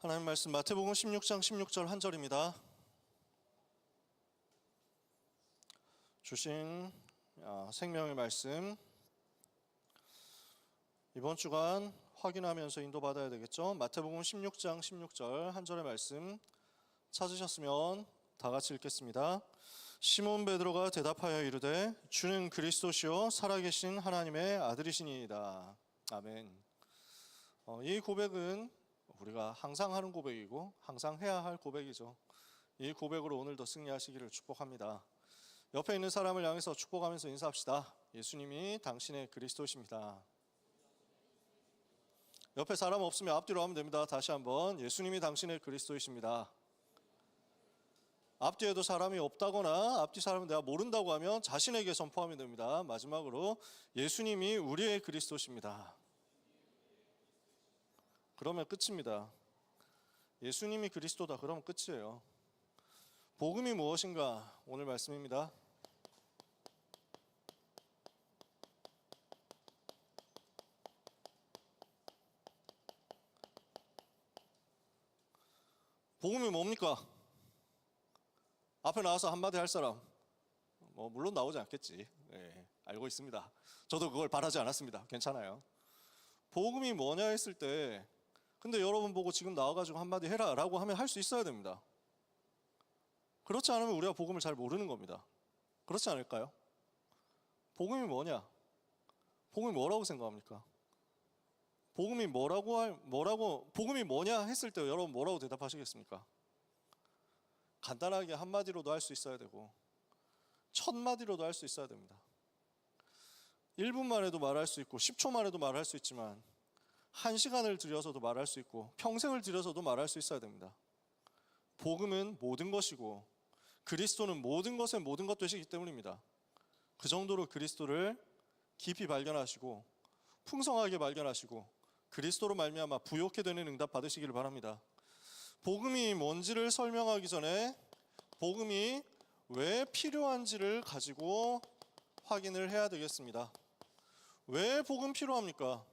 하나님 말씀 마태복음 16장 16절 한 절입니다. 주신 생명의 말씀 이번 주간 확인하면서 인도받아야 되겠죠. 마태복음 16장 16절 한 절의 말씀 찾으셨으면 다 같이 읽겠습니다. 시몬 베드로가 대답하여 이르되 주는 그리스도시요 살아계신 하나님의 아들이시니이다. 아멘. 이 고백은 우리가 항상 하는 고백이고 항상 해야 할 고백이죠. 이 고백으로 오늘도 승리하시기를 축복합니다. 옆에 있는 사람을 향해서 축복하면서 인사합시다. 예수님이 당신의 그리스도십니다. 옆에 사람 없으면 앞뒤로 하면 됩니다. 다시 한번 예수님이 당신의 그리스도이십니다. 앞뒤에도 사람이 없다거나 앞뒤 사람은 내가 모른다고 하면 자신에게 선포하면 됩니다. 마지막으로 예수님이 우리의 그리스도십니다. 그러면 끝입니다. 예수님이 그리스도다 그러면 끝이에요. 복음이 무엇인가? 오늘 말씀입니다. 복음이 뭡니까? 앞에 나와서 한마디 할 사람 물론 나오지 않겠지. 네, 알고 있습니다. 저도 그걸 바라지 않았습니다. 괜찮아요. 복음이 뭐냐 했을 때 근데 여러분 보고 지금 나와가지고 한마디 해라 라고 하면 할 수 있어야 됩니다. 그렇지 않으면 우리가 복음을 잘 모르는 겁니다. 그렇지 않을까요? 복음이 뭐냐? 복음이 뭐라고 생각합니까? 복음이 복음이 뭐냐 했을 때 여러분 뭐라고 대답하시겠습니까? 간단하게 한마디로도 할 수 있어야 되고 1000마디로도 할 수 있어야 됩니다. 1분만 해도 말할 수 있고 10초만 해도 말할 수 있지만 1시간을 들여서도 말할 수 있고 평생을 들여서도 말할 수 있어야 됩니다. 복음은 모든 것이고 그리스도는 모든 것의 모든 것 되시기 때문입니다. 그 정도로 그리스도를 깊이 발견하시고 풍성하게 발견하시고 그리스도로 말미암아 부요케 되는 응답 받으시기를 바랍니다. 복음이 뭔지를 설명하기 전에 복음이 왜 필요한지를 가지고 확인을 해야 되겠습니다. 왜 복음 필요합니까?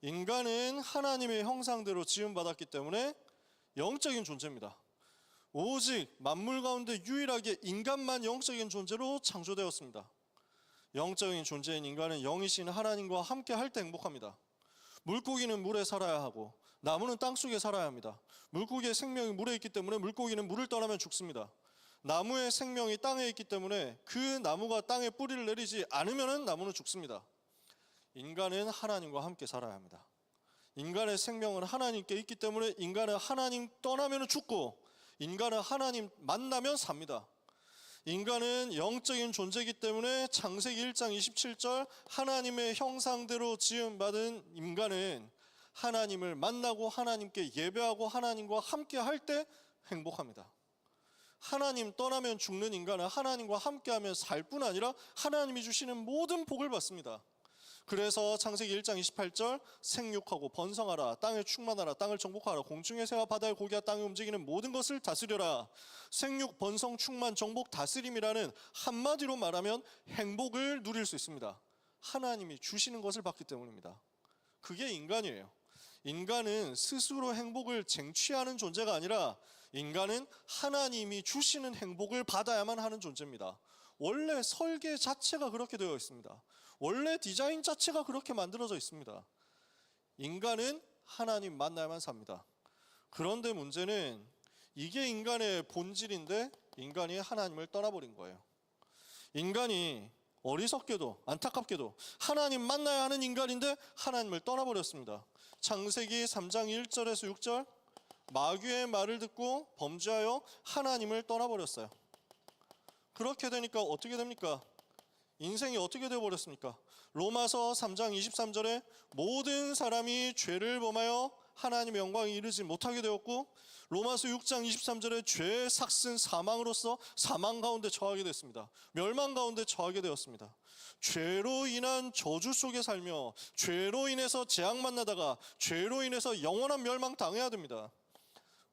인간은 하나님의 형상대로 지음받았기 때문에 영적인 존재입니다. 오직 만물 가운데 유일하게 인간만 영적인 존재로 창조되었습니다. 영적인 존재인 인간은 영이신 하나님과 함께 할 때 행복합니다. 물고기는 물에 살아야 하고 나무는 땅속에 살아야 합니다. 물고기의 생명이 물에 있기 때문에 물고기는 물을 떠나면 죽습니다. 나무의 생명이 땅에 있기 때문에 그 나무가 땅에 뿌리를 내리지 않으면 나무는 죽습니다. 인간은 하나님과 함께 살아야 합니다. 인간의 생명은 하나님께 있기 때문에 인간은 하나님 떠나면 죽고 인간은 하나님 만나면 삽니다. 인간은 영적인 존재이기 때문에 창세기 1장 27절 하나님의 형상대로 지음받은 인간은 하나님을 만나고 하나님께 예배하고 하나님과 함께 할 때 행복합니다. 하나님 떠나면 죽는 인간은 하나님과 함께하면 살 뿐 아니라 하나님이 주시는 모든 복을 받습니다. 그래서 창세기 1장 28절 생육하고 번성하라 땅에 충만하라 땅을 정복하라 공중의 새와 바다의 고기와 땅에 움직이는 모든 것을 다스려라. 생육, 번성, 충만, 정복, 다스림이라는 한마디로 말하면 행복을 누릴 수 있습니다. 하나님이 주시는 것을 받기 때문입니다. 그게 인간이에요. 인간은 스스로 행복을 쟁취하는 존재가 아니라 인간은 하나님이 주시는 행복을 받아야만 하는 존재입니다. 원래 설계 자체가 그렇게 되어 있습니다. 원래 디자인 자체가 그렇게 만들어져 있습니다. 인간은 하나님 만나야만 삽니다. 그런데 문제는 이게 인간의 본질인데 인간이 하나님을 떠나버린 거예요. 인간이 어리석게도 안타깝게도 하나님 만나야 하는 인간인데 하나님을 떠나버렸습니다. 창세기 3장 1절에서 6절 마귀의 말을 듣고 범죄하여 하나님을 떠나버렸어요. 그렇게 되니까 어떻게 됩니까? 인생이 어떻게 되어버렸습니까? 로마서 3장 23절에 모든 사람이 죄를 범하여 하나님의 영광에 이르지 못하게 되었고 로마서 6장 23절에 죄의 삭슨 사망으로서 사망 가운데 처하게 됐습니다. 멸망 가운데 처하게 되었습니다. 죄로 인한 저주 속에 살며 죄로 인해서 재앙 만나다가 죄로 인해서 영원한 멸망 당해야 됩니다.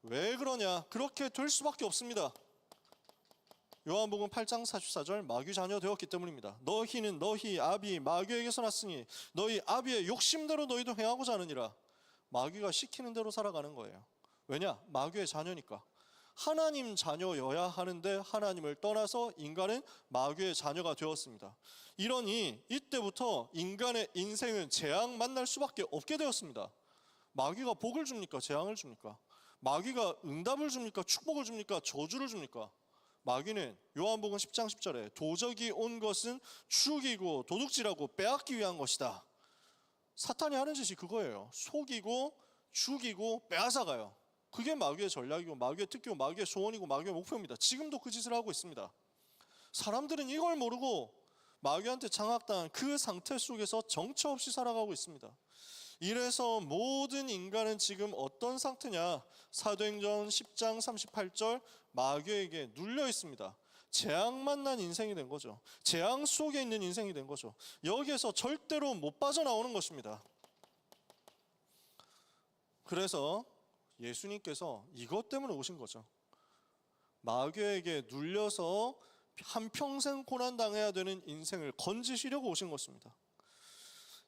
왜 그러냐? 그렇게 될 수밖에 없습니다. 요한복음 8장 44절 마귀 자녀 되었기 때문입니다. 너희는 너희 아비 마귀에게서 났으니 너희 아비의 욕심대로 너희도 행하고자 하느니라. 마귀가 시키는 대로 살아가는 거예요. 왜냐? 마귀의 자녀니까. 하나님 자녀여야 하는데 하나님을 떠나서 인간은 마귀의 자녀가 되었습니다. 이러니 이때부터 인간의 인생은 재앙 만날 수밖에 없게 되었습니다. 마귀가 복을 줍니까? 재앙을 줍니까? 마귀가 응답을 줍니까? 축복을 줍니까? 저주를 줍니까? 마귀는 요한복음 10장 10절에 도적이 온 것은 죽이고 도둑질하고 빼앗기 위한 것이다. 사탄이 하는 짓이 그거예요. 속이고 죽이고 빼앗아가요. 그게 마귀의 전략이고 마귀의 특기고 마귀의 소원이고 마귀의 목표입니다. 지금도 그 짓을 하고 있습니다. 사람들은 이걸 모르고 마귀한테 장악당한 그 상태 속에서 정처 없이 살아가고 있습니다. 이래서 모든 인간은 지금 어떤 상태냐? 사도행전 10장 38절 마귀에게 눌려 있습니다. 재앙 만난 인생이 된 거죠. 재앙 속에 있는 인생이 된 거죠. 여기에서 절대로 못 빠져나오는 것입니다. 그래서 예수님께서 이것 때문에 오신 거죠. 마귀에게 눌려서 한평생 고난당해야 되는 인생을 건지시려고 오신 것입니다.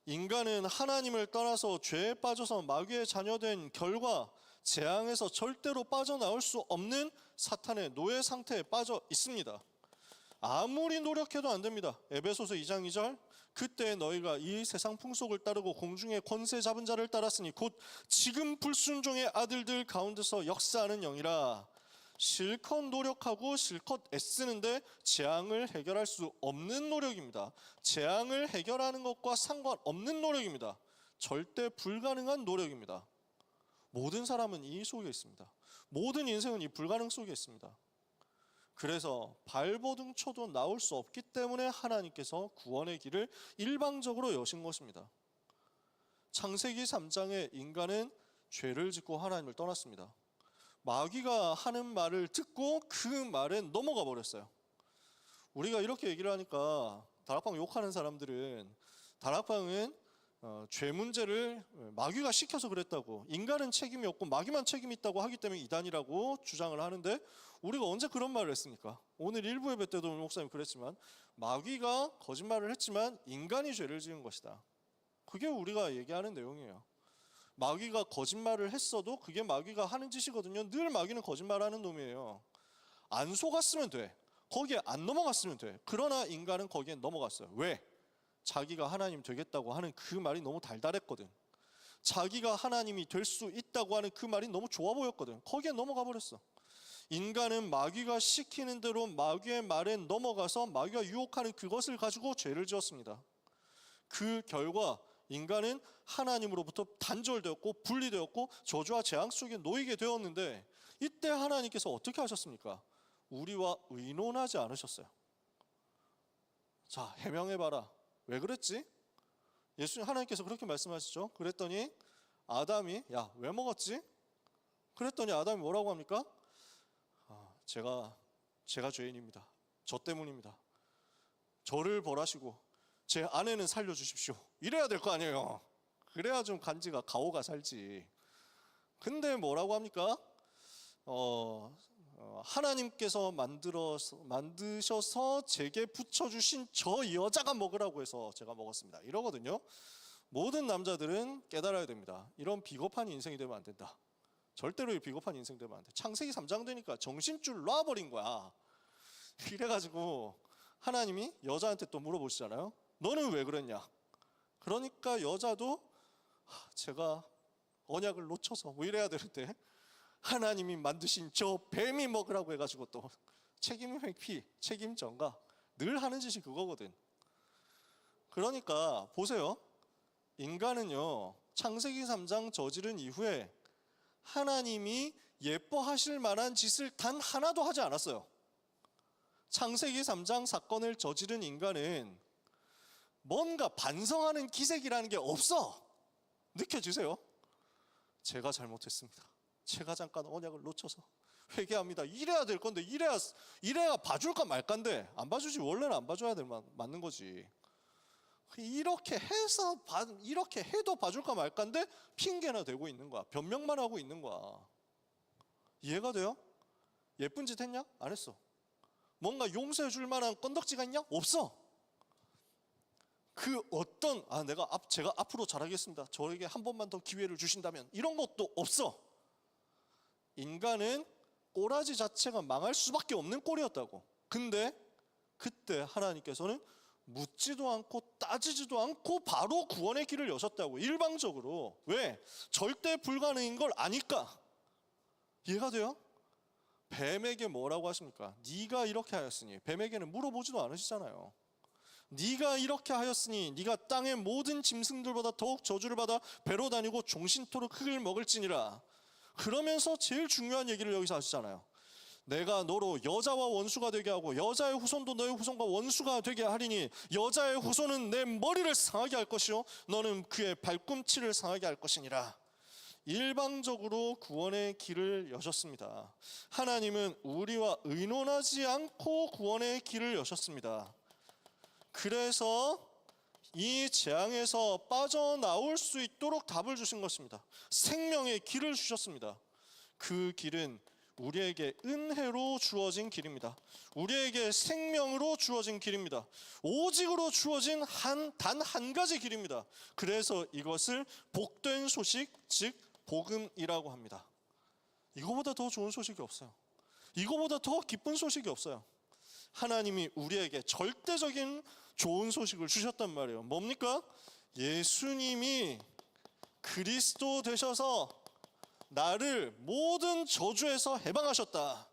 인간은 하나님을 떠나서 죄에 빠져서 마귀의 자녀된 결과 재앙에서 절대로 빠져나올 수 없는 사탄의 노예 상태에 빠져 있습니다. 아무리 노력해도 안 됩니다. 에베소서 2장 2절 그때 너희가 이 세상 풍속을 따르고 공중의 권세 잡은 자를 따랐으니 곧 지금 불순종의 아들들 가운데서 역사하는 영이라. 실컷 노력하고 실컷 애쓰는데 재앙을 해결할 수 없는 노력입니다. 재앙을 해결하는 것과 상관없는 노력입니다. 절대 불가능한 노력입니다. 모든 사람은 이 속에 있습니다. 모든 인생은 이 불가능 속에 있습니다. 그래서 발버둥 쳐도 나올 수 없기 때문에 하나님께서 구원의 길을 일방적으로 여신 것입니다. 창세기 3장에 인간은 죄를 짓고 하나님을 떠났습니다. 마귀가 하는 말을 듣고 그 말에 넘어가 버렸어요. 우리가 이렇게 얘기를 하니까 다락방 욕하는 사람들은 다락방은 죄 문제를 마귀가 시켜서 그랬다고, 인간은 책임이 없고 마귀만 책임이 있다고 하기 때문에 이단이라고 주장을 하는데, 우리가 언제 그런 말을 했습니까? 오늘 일부 예배 때도 목사님 그랬지만 마귀가 거짓말을 했지만 인간이 죄를 지은 것이다. 그게 우리가 얘기하는 내용이에요. 마귀가 거짓말을 했어도 그게 마귀가 하는 짓이거든요. 늘 마귀는 거짓말하는 놈이에요. 안 속았으면 돼. 거기에 안 넘어갔으면 돼. 그러나 인간은 거기에 넘어갔어요. 왜? 자기가 하나님 되겠다고 하는 그 말이 너무 달달했거든. 자기가 하나님이 될 수 있다고 하는 그 말이 너무 좋아 보였거든. 거기에 넘어가 버렸어. 인간은 마귀가 시키는 대로 마귀의 말에 넘어가서 마귀가 유혹하는 그것을 가지고 죄를 지었습니다. 그 결과 인간은 하나님으로부터 단절되었고 분리되었고 저주와 재앙 속에 놓이게 되었는데, 이때 하나님께서 어떻게 하셨습니까? 우리와 의논하지 않으셨어요. 자, 해명해봐라. 왜 그랬지? 예수님 하나님께서 그렇게 말씀하시죠. 그랬더니 아담이 야, 왜 먹었지? 그랬더니 아담이 뭐라고 합니까? 제가 죄인입니다. 저 때문입니다. 저를 벌하시고 제 아내는 살려주십시오. 이래야 될 거 아니에요. 그래야 좀 간지가 가오가 살지. 근데 뭐라고 합니까? 하나님께서 만드셔서 제게 붙여주신 저 여자가 먹으라고 해서 제가 먹었습니다. 이러거든요. 모든 남자들은 깨달아야 됩니다. 이런 비겁한 인생이 되면 안 된다. 절대로 비겁한 인생 되면 안 돼. 창세기 3장 되니까 정신줄 놔버린 거야. 이래가지고 하나님이 여자한테 또 물어보시잖아요. 너는 왜 그랬냐? 그러니까 여자도 제가 언약을 놓쳐서 뭐 이래야 되는데, 하나님이 만드신 저 뱀이 먹으라고 해가지고 또 책임 회피, 책임 전가, 늘 하는 짓이 그거거든. 그러니까 보세요. 인간은요, 창세기 3장 저지른 이후에 하나님이 예뻐하실 만한 짓을 단 하나도 하지 않았어요. 창세기 3장 사건을 저지른 인간은 뭔가 반성하는 기색이라는 게 없어. 느껴지세요? 제가 잘못했습니다. 제가 잠깐 언약을 놓쳐서 회개합니다. 이래야 될 건데, 이래야 봐줄까 말까인데 안 봐주지. 원래는 안 봐줘야 맞는 거지. 이렇게 해도 봐줄까 말까인데 핑계나 대고 있는 거야. 변명만 하고 있는 거야. 이해가 돼요? 예쁜 짓 했냐? 안 했어. 뭔가 용서해 줄 만한 건덕지가 있냐? 없어. 제가 앞으로 잘하겠습니다. 저에게 한 번만 더 기회를 주신다면, 이런 것도 없어. 인간은 꼬라지 자체가 망할 수밖에 없는 꼴이었다고. 근데 그때 하나님께서는 묻지도 않고 따지지도 않고 바로 구원의 길을 여셨다고. 일방적으로. 왜? 절대 불가능인 걸 아니까. 이해가 돼요? 뱀에게 뭐라고 하십니까? 네가 이렇게 하였으니. 뱀에게는 물어보지도 않으시잖아요. 네가 이렇게 하였으니 네가 땅의 모든 짐승들보다 더욱 저주를 받아 배로 다니고 종신토록 흙을 먹을지니라. 그러면서 제일 중요한 얘기를 여기서 하시잖아요. 내가 너로 여자와 원수가 되게 하고 여자의 후손도 너의 후손과 원수가 되게 하리니 여자의 후손은 내 머리를 상하게 할 것이요 너는 그의 발꿈치를 상하게 할 것이니라. 일방적으로 구원의 길을 여셨습니다. 하나님은 우리와 의논하지 않고 구원의 길을 여셨습니다. 그래서 이 재앙에서 빠져나올 수 있도록 답을 주신 것입니다. 생명의 길을 주셨습니다. 그 길은 우리에게 은혜로 주어진 길입니다. 우리에게 생명으로 주어진 길입니다. 오직으로 주어진 단 한 가지 길입니다. 그래서 이것을 복된 소식, 즉 복음이라고 합니다. 이거보다 더 좋은 소식이 없어요. 이거보다 더 기쁜 소식이 없어요. 하나님이 우리에게 절대적인 좋은 소식을 주셨단 말이에요. 뭡니까? 예수님이 그리스도 되셔서 나를 모든 저주에서 해방하셨다.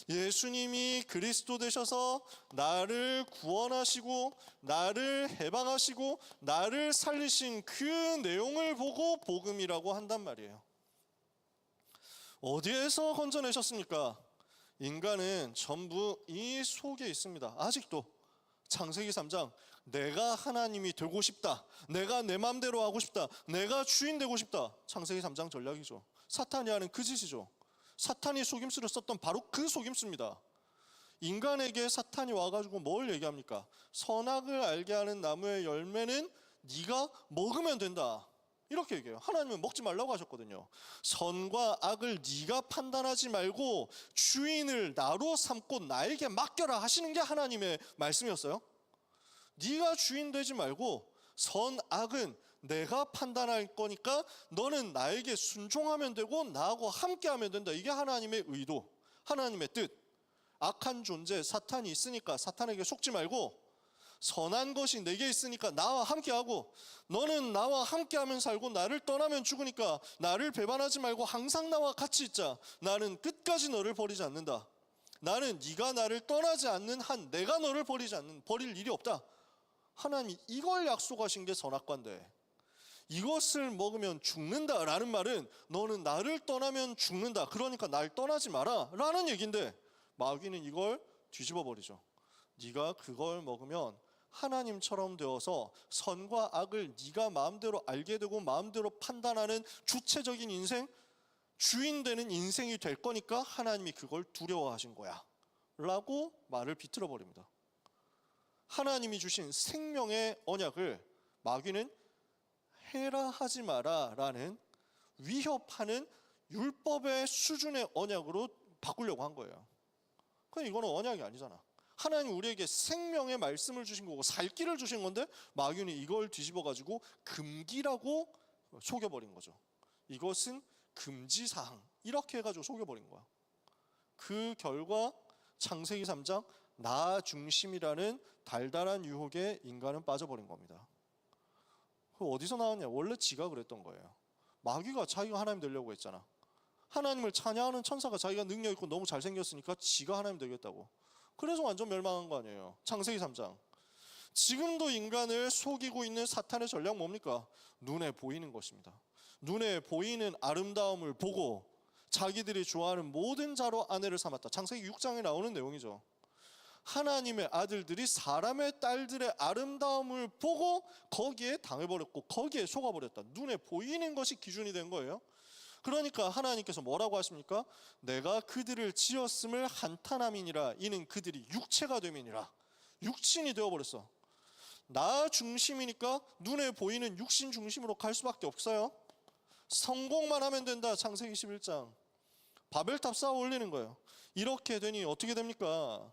예수님이 그리스도 되셔서 나를 구원하시고 나를 해방하시고 나를 살리신 그 내용을 보고 복음이라고 한단 말이에요. 어디에서 건져내셨습니까? 인간은 전부 이 속에 있습니다. 아직도. 창세기 3장 내가 하나님이 되고 싶다. 내가 내 맘대로 하고 싶다. 내가 주인 되고 싶다. 창세기 3장 전략이죠. 사탄이 하는 그 짓이죠. 사탄이 속임수를 썼던 바로 그 속임수입니다. 인간에게 사탄이 와가지고 뭘 얘기합니까? 선악을 알게 하는 나무의 열매는 네가 먹으면 된다. 이렇게 얘기해요. 하나님은 먹지 말라고 하셨거든요. 선과 악을 네가 판단하지 말고 주인을 나로 삼고 나에게 맡겨라 하시는 게 하나님의 말씀이었어요. 네가 주인 되지 말고 선악은 내가 판단할 거니까 너는 나에게 순종하면 되고 나하고 함께하면 된다. 이게 하나님의 의도, 하나님의 뜻. 악한 존재 사탄이 있으니까 사탄에게 속지 말고 선한 것이 내게 있으니까 나와 함께하고 너는 나와 함께하면 살고 나를 떠나면 죽으니까 나를 배반하지 말고 항상 나와 같이 있자. 나는 끝까지 너를 버리지 않는다. 나는 네가 나를 떠나지 않는 한 내가 너를 버릴 일이 없다. 하나님이 이걸 약속하신 게 선악과인데 이것을 먹으면 죽는다라는 말은 너는 나를 떠나면 죽는다. 그러니까 날 떠나지 마라 라는 얘기인데 마귀는 이걸 뒤집어 버리죠. 네가 그걸 먹으면 하나님처럼 되어서 선과 악을 네가 마음대로 알게 되고 마음대로 판단하는 주체적인 인생, 주인 되는 인생이 될 거니까 하나님이 그걸 두려워하신 거야 라고 말을 비틀어 버립니다. 하나님이 주신 생명의 언약을 마귀는 해라 하지 마라 라는 위협하는 율법의 수준의 언약으로 바꾸려고 한 거예요. 그럼 이거는 언약이 아니잖아. 하나님 우리에게 생명의 말씀을 주신 거고 살 길을 주신 건데 마귀는 이걸 뒤집어 가지고 금기라고 속여버린 거죠. 이것은 금지사항 이렇게 해가지고 속여버린 거야. 그 결과 창세기 3장 나 중심이라는 달달한 유혹에 인간은 빠져버린 겁니다. 그 어디서 나왔냐? 원래 지가 그랬던 거예요. 마귀가 자기가 하나님 되려고 했잖아. 하나님을 찬양하는 천사가 자기가 능력 있고 너무 잘생겼으니까 지가 하나님 되겠다고. 그래서 완전 멸망한 거 아니에요. 창세기 3장. 지금도 인간을 속이고 있는 사탄의 전략 뭡니까? 눈에 보이는 것입니다. 눈에 보이는 아름다움을 보고 자기들이 좋아하는 모든 자로 아내를 삼았다. 창세기 6장에 나오는 내용이죠. 하나님의 아들들이 사람의 딸들의 아름다움을 보고 거기에 당해버렸고 거기에 속아버렸다. 눈에 보이는 것이 기준이 된 거예요. 그러니까 하나님께서 뭐라고 하십니까? 내가 그들을 지었음을 한탄함이니라. 이는 그들이 육체가 됨이니라. 육신이 되어버렸어. 나 중심이니까 눈에 보이는 육신 중심으로 갈 수밖에 없어요. 성공만 하면 된다. 창세기 11장. 바벨탑 쌓아 올리는 거예요. 이렇게 되니 어떻게 됩니까?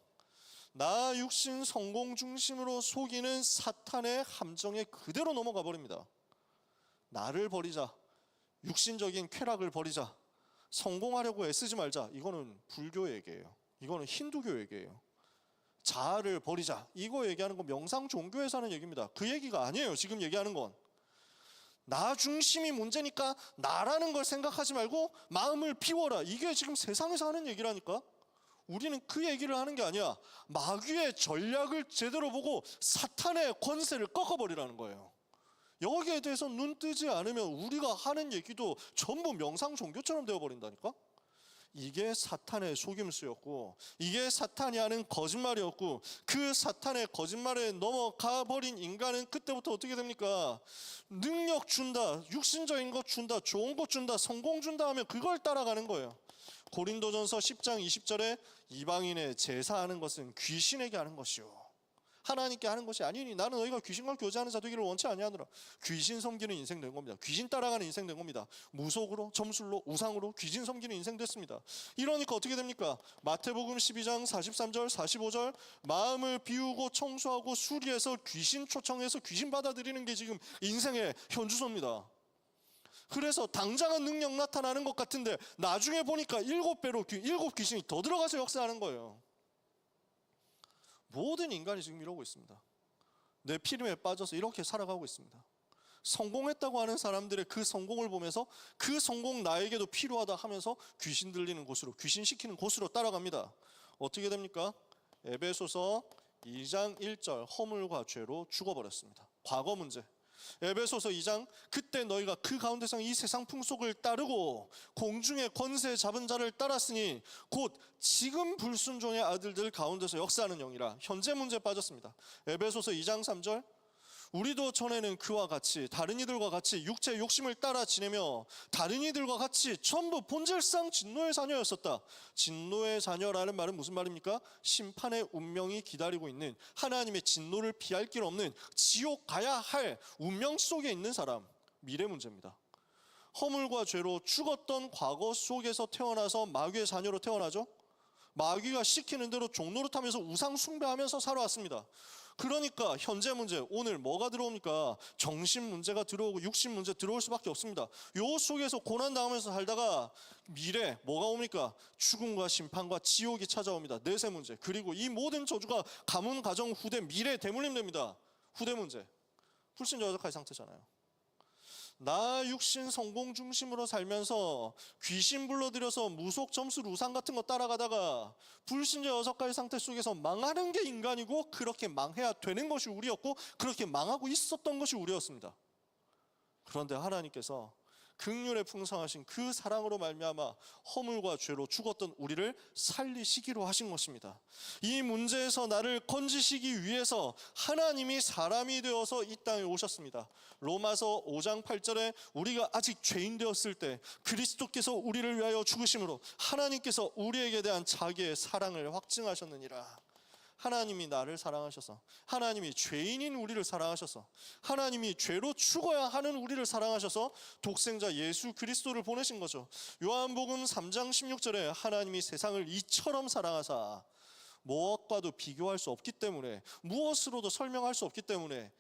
나 육신 성공 중심으로 속이는 사탄의 함정에 그대로 넘어가 버립니다. 나를 버리자. 육신적인 쾌락을 버리자. 성공하려고 애쓰지 말자. 이거는 불교 얘기예요. 이거는 힌두교 얘기예요. 자아를 버리자. 이거 얘기하는 건 명상 종교에서 하는 얘기입니다. 그 얘기가 아니에요. 지금 얘기하는 건. 나 중심이 문제니까 나라는 걸 생각하지 말고 마음을 비워라. 이게 지금 세상에서 하는 얘기라니까. 우리는 그 얘기를 하는 게 아니야. 마귀의 전략을 제대로 보고 사탄의 권세를 꺾어버리라는 거예요. 여기에 대해서 눈 뜨지 않으면 우리가 하는 얘기도 전부 명상 종교처럼 되어버린다니까. 이게 사탄의 속임수였고, 이게 사탄이 하는 거짓말이었고, 그 사탄의 거짓말에 넘어가 버린 인간은 그때부터 어떻게 됩니까? 능력 준다, 육신적인 것 준다, 좋은 것 준다, 성공 준다 하면 그걸 따라가는 거예요. 고린도전서 10장 20절에 이방인의 제사하는 것은 귀신에게 하는 것이요 하나님께 하는 것이 아니니 나는 너희가 귀신과 교제하는 자 되기를 원치 아니하노라. 귀신 섬기는 인생 된 겁니다. 귀신 따라가는 인생 된 겁니다. 무속으로, 점술로, 우상으로 귀신 섬기는 인생 됐습니다. 이러니까 어떻게 됩니까? 마태복음 12장 43절 45절 마음을 비우고 청소하고 수리해서 귀신 초청해서 귀신 받아들이는 게 지금 인생의 현주소입니다. 그래서 당장은 능력 나타나는 것 같은데 나중에 보니까 7배로 7 귀신이 더 들어가서 역사하는 거예요. 모든 인간이 지금 이러고 있습니다. 내 피림에 빠져서 이렇게 살아가고 있습니다. 성공했다고 하는 사람들의 그 성공을 보면서 그 성공 나에게도 필요하다 하면서 귀신 들리는 곳으로, 귀신 시키는 곳으로 따라갑니다. 어떻게 됩니까? 에베소서 2장 1절 허물과 죄로 죽어버렸습니다. 과거 문제. 에베소서 2장 그때 너희가 그 가운데서 이 세상 풍속을 따르고 공중의 권세 잡은 자를 따랐으니 곧 지금 불순종의 아들들 가운데서 역사하는 영이라. 현재 문제에 빠졌습니다. 에베소서 2장 3절 우리도 전에는 그와 같이 다른 이들과 같이 육체의 욕심을 따라 지내며 다른 이들과 같이 전부 본질상 진노의 자녀였었다. 진노의 자녀라는 말은 무슨 말입니까? 심판의 운명이 기다리고 있는, 하나님의 진노를 피할 길 없는 지옥 가야 할 운명 속에 있는 사람. 미래 문제입니다. 허물과 죄로 죽었던 과거 속에서 태어나서 마귀의 자녀로 태어나죠. 마귀가 시키는 대로 종노릇하면서 우상 숭배하면서 살아왔습니다. 그러니까 현재 문제, 오늘 뭐가 들어옵니까? 정신 문제가 들어오고 육신 문제 들어올 수밖에 없습니다. 요 속에서 고난 당하면서 살다가 미래 뭐가 옵니까? 죽음과 심판과 지옥이 찾아옵니다. 내세 문제. 그리고 이 모든 저주가 가문, 가정, 후대, 미래 대물림 됩니다. 후대 문제. 불신자 여자까지 상태잖아요. 나 육신 성공 중심으로 살면서 귀신 불러들여서 무속 점술 우상 같은 거 따라가다가 불신자 6가지 상태 속에서 망하는 게 인간이고 그렇게 망해야 되는 것이 우리였고 그렇게 망하고 있었던 것이 우리였습니다. 그런데 하나님께서 긍휼에 풍성하신 그 사랑으로 말미암아 허물과 죄로 죽었던 우리를 살리시기로 하신 것입니다. 이 문제에서 나를 건지시기 위해서 하나님이 사람이 되어서 이 땅에 오셨습니다. 로마서 5장 8절에 우리가 아직 죄인 되었을 때 그리스도께서 우리를 위하여 죽으심으로 하나님께서 우리에게 대한 자기의 사랑을 확증하셨느니라. 하나님이 나를 사랑하셔서, 하나님이 죄인인 우리를 사랑하셔서, 하나님이 죄로 죽어야 하는 우리를 사랑하셔서 독생자 예수 그리스도를 보내신 거죠. 요한복음 3장 16절에 하나님이 세상을 이처럼 사랑하사, 무엇과도 비교할 수 없기 때문에, 무엇으로도 설명할 수 없기 때문에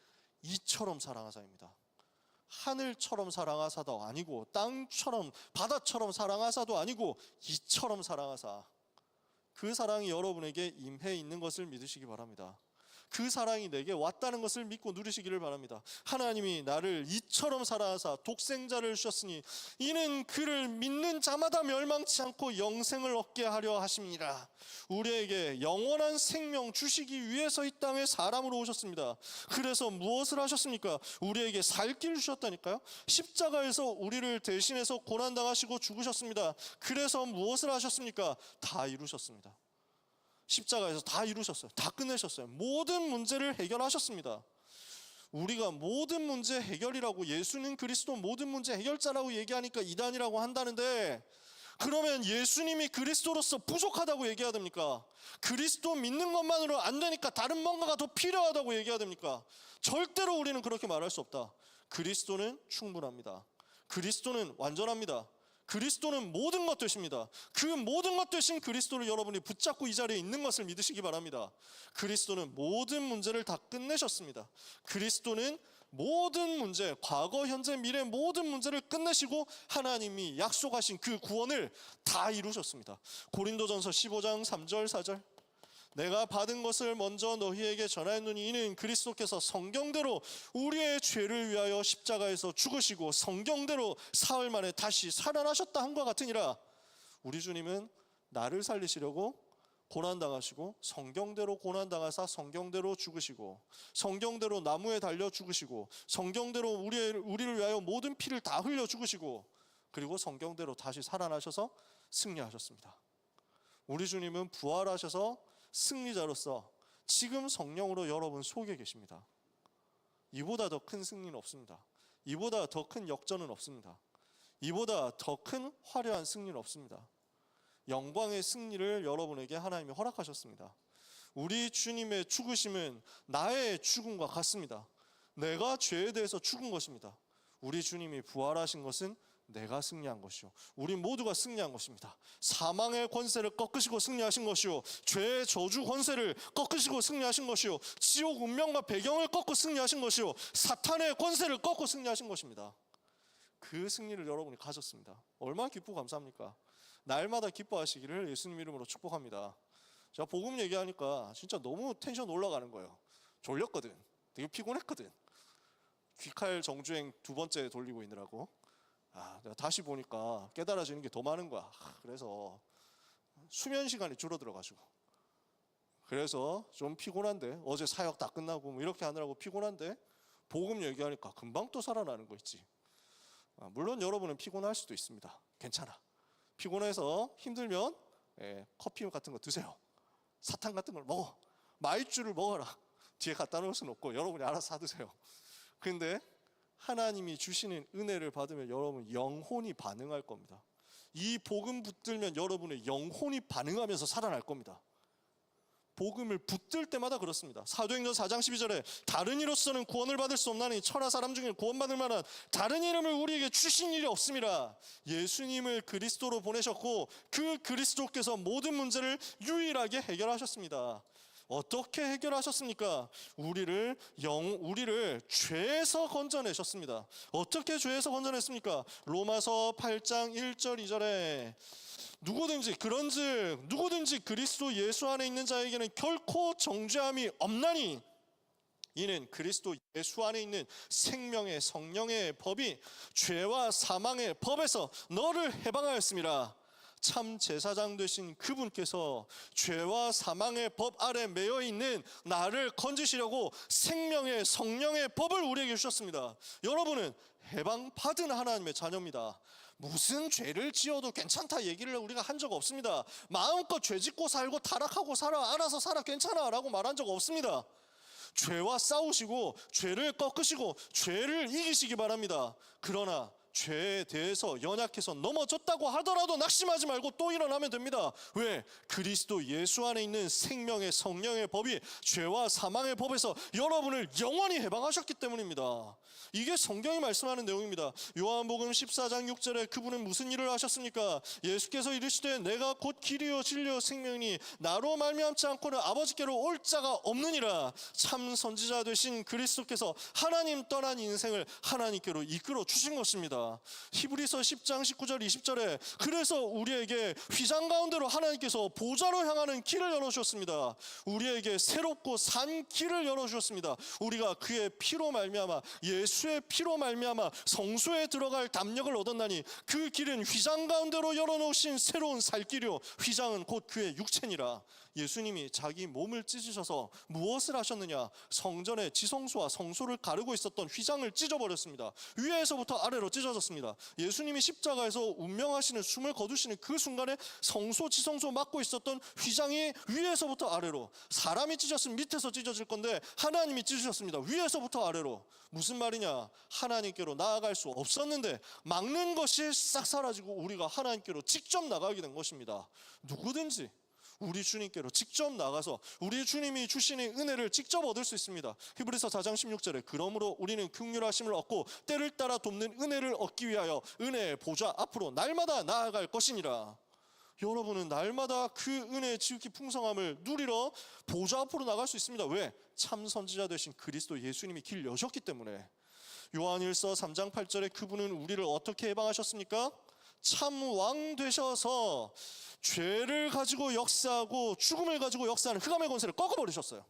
이처럼 사랑하사입니다. 하늘처럼 사랑하사도 아니고 땅처럼 바다처럼 사랑하사도 아니고 이처럼 사랑하사. 그 사랑이 여러분에게 임해 있는 것을 믿으시기 바랍니다. 그 사랑이 내게 왔다는 것을 믿고 누리시기를 바랍니다. 하나님이 나를 이처럼 사랑하사 독생자를 주셨으니 이는 그를 믿는 자마다 멸망치 않고 영생을 얻게 하려 하심이라. 우리에게 영원한 생명 주시기 위해서 이 땅에 사람으로 오셨습니다. 그래서 무엇을 하셨습니까? 우리에게 살 길을 주셨다니까요. 십자가에서 우리를 대신해서 고난당하시고 죽으셨습니다. 그래서 무엇을 하셨습니까? 다 이루셨습니다. 십자가에서 다 이루셨어요. 다 끝내셨어요. 모든 문제를 해결하셨습니다. 우리가 모든 문제 해결이라고, 예수는 그리스도 모든 문제 해결자라고 얘기하니까 이단이라고 한다는데, 그러면 예수님이 그리스도로서 부족하다고 얘기해야 됩니까? 그리스도 믿는 것만으로 안 되니까 다른 뭔가가 더 필요하다고 얘기해야 됩니까? 절대로 우리는 그렇게 말할 수 없다. 그리스도는 충분합니다. 그리스도는 완전합니다. 그리스도는 모든 것 되십니다. 그 모든 것 되신 그리스도를 여러분이 붙잡고 이 자리에 있는 것을 믿으시기 바랍니다. 그리스도는 모든 문제를 다 끝내셨습니다. 그리스도는 모든 문제, 과거, 현재, 미래 모든 문제를 끝내시고 하나님이 약속하신 그 구원을 다 이루셨습니다. 고린도전서 15장 3절 4절, 내가 받은 것을 먼저 너희에게 전하였노니 이는 그리스도께서 성경대로 우리의 죄를 위하여 십자가에서 죽으시고 성경대로 사흘 만에 다시 살아나셨다 함과 같으니라. 우리 주님은 나를 살리시려고 고난당하시고 성경대로 고난당하사 성경대로 죽으시고 성경대로 나무에 달려 죽으시고 성경대로 우리를 위하여 모든 피를 다 흘려 죽으시고 그리고 성경대로 다시 살아나셔서 승리하셨습니다. 우리 주님은 부활하셔서 승리자로서 지금 성령으로 여러분 속에 계십니다. 이보다 더 큰 승리는 없습니다. 이보다 더 큰 역전은 없습니다. 이보다 더 큰 화려한 승리는 없습니다. 영광의 승리를 여러분에게 하나님이 허락하셨습니다. 우리 주님의 죽으심은 나의 죽음과 같습니다. 내가 죄에 대해서 죽은 것입니다. 우리 주님이 부활하신 것은 내가 승리한 것이요, 우리 모두가 승리한 것입니다. 사망의 권세를 꺾으시고 승리하신 것이요, 죄의 저주 권세를 꺾으시고 승리하신 것이요, 지옥 운명과 배경을 꺾고 승리하신 것이요, 사탄의 권세를 꺾고 승리하신 것입니다. 그 승리를 여러분이 가졌습니다. 얼마나 기쁘고 감사합니까? 날마다 기뻐하시기를 예수님 이름으로 축복합니다. 제가 복음 얘기하니까 진짜 너무 텐션 올라가는 거예요. 졸렸거든. 되게 피곤했거든. 귀칼 정주행 2번째 돌리고 있느라고. 내가 다시 보니까 깨달아지는 게 더 많은 거야. 그래서 수면 시간이 줄어들어가지고, 그래서 좀 피곤한데, 어제 사역 다 끝나고 뭐 이렇게 하느라고 피곤한데 복음 얘기하니까 금방 또 살아나는 거 있지. 물론 여러분은 피곤할 수도 있습니다. 괜찮아. 피곤해서 힘들면 커피 같은 거 드세요. 사탕 같은 걸 먹어. 마이쮸를 먹어라. 뒤에 갖다 놓을 수는 없고 여러분이 알아서 사드세요. 근데 하나님이 주시는 은혜를 받으면 여러분 영혼이 반응할 겁니다. 이 복음 붙들면 여러분의 영혼이 반응하면서 살아날 겁니다. 복음을 붙들 때마다 그렇습니다. 사도행전 4장 12절에 다른 이로서는 구원을 받을 수 없나니 천하 사람 중에 구원받을 만한 다른 이름을 우리에게 주신 일이 없음이라. 예수님을 그리스도로 보내셨고 그 그리스도께서 모든 문제를 유일하게 해결하셨습니다. 어떻게 해결하셨습니까? 우리를 죄에서 건져내셨습니다. 어떻게 죄에서 건져냈습니까? 로마서 8장 1절 2절에 그런즉 누구든지 그리스도 예수 안에 있는 자에게는 결코 정죄함이 없나니 이는 그리스도 예수 안에 있는 생명의 성령의 법이 죄와 사망의 법에서 너를 해방하였습니다. 참 제사장 되신 그분께서 죄와 사망의 법 아래 매여 있는 나를 건지시려고 생명의 성령의 법을 우리에게 주셨습니다. 여러분은 해방받은 하나님의 자녀입니다. 무슨 죄를 지어도 괜찮다 얘기를 우리가 한 적 없습니다. 마음껏 죄 짓고 살고 타락하고 살아, 알아서 살아, 괜찮아 라고 말한 적 없습니다. 죄와 싸우시고 죄를 꺾으시고 죄를 이기시기 바랍니다. 그러나 죄에 대해서 연약해서 넘어졌다고 하더라도 낙심하지 말고 또 일어나면 됩니다. 왜? 그리스도 예수 안에 있는 생명의 성령의 법이 죄와 사망의 법에서 여러분을 영원히 해방하셨기 때문입니다. 이게 성경이 말씀하는 내용입니다. 요한복음 14장 6절에 그분은 무슨 일을 하셨습니까? 예수께서 이르시되 내가 곧 길이요 진리요 생명이니 나로 말미암지 않고는 아버지께로 올 자가 없느니라. 참 선지자 되신 그리스도께서 하나님 떠난 인생을 하나님께로 이끌어 주신 것입니다. 히브리서 10장 19절 20절에 그래서 우리에게 휘장 가운데로 하나님께서 보좌로 향하는 길을 열어주셨습니다. 우리에게 새롭고 산 길을 열어주셨습니다. 우리가 그의 피로 말미암아 예수의 피로 말미암아 성소에 들어갈 담력을 얻었나니 그 길은 휘장 가운데로 열어놓으신 새로운 살 길이요 휘장은 곧 그의 육체니라. 예수님이 자기 몸을 찢으셔서 무엇을 하셨느냐? 성전의 지성소와 성소를 가르고 있었던 휘장을 찢어버렸습니다. 위에서부터 아래로 찢어졌습니다. 예수님이 십자가에서 운명하시는 숨을 거두시는 그 순간에 성소 지성소 막고 있었던 휘장이 위에서부터 아래로, 사람이 찢었으면 밑에서 찢어질 건데 하나님이 찢으셨습니다. 위에서부터 아래로. 무슨 말이냐? 하나님께로 나아갈 수 없었는데 막는 것이 싹 사라지고 우리가 하나님께로 직접 나가게 된 것입니다. 누구든지 우리 주님께로 직접 나가서 우리 주님이 주시는 은혜를 직접 얻을 수 있습니다. 히브리서 4장 16절에 그러므로 우리는 긍휼하심을 얻고 때를 따라 돕는 은혜를 얻기 위하여 은혜의 보좌 앞으로 날마다 나아갈 것이니라. 여러분은 날마다 그 은혜의 지극히 풍성함을 누리러 보좌 앞으로 나갈 수 있습니다. 왜? 참 선지자 되신 그리스도 예수님이 길 여셨기 때문에. 요한일서 3장 8절에 그분은 우리를 어떻게 해방하셨습니까? 참 왕 되셔서 죄를 가지고 역사하고 죽음을 가지고 역사하는 흑암의 권세를 꺾어버리셨어요.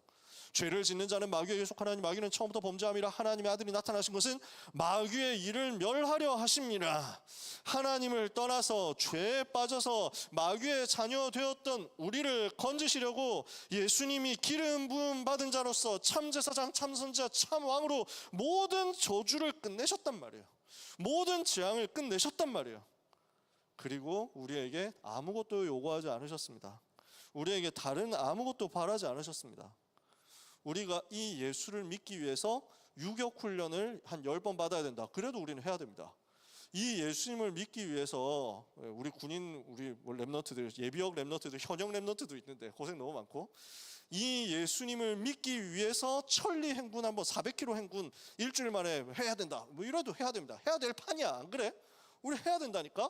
죄를 짓는 자는 마귀에게 속하나니 마귀는 처음부터 범죄함이라 하나님의 아들이 나타나신 것은 마귀의 일을 멸하려 하심이라. 하나님을 떠나서 죄에 빠져서 마귀의 자녀 되었던 우리를 건지시려고 예수님이 기름 부음 받은 자로서 참 제사장, 참 선지자, 참 왕으로 모든 저주를 끝내셨단 말이에요. 모든 재앙을 끝내셨단 말이에요. 그리고 우리에게 아무것도 요구하지 않으셨습니다. 우리에게 다른 아무것도 바라지 않으셨습니다. 우리가 이 예수를 믿기 위해서 유격 훈련을 한 10번 받아야 된다. 그래도 우리는 해야 됩니다. 이 예수님을 믿기 위해서 우리 군인, 우리 랩런트들, 예비역 랩런트들, 현역 랩런트도 있는데 고생 너무 많고, 이 예수님을 믿기 위해서 천리 행군 한번 400km 행군 일주일 만에 해야 된다. 뭐 이래도 해야 됩니다. 해야 될 판이야. 안 그래? 우리 해야 된다니까.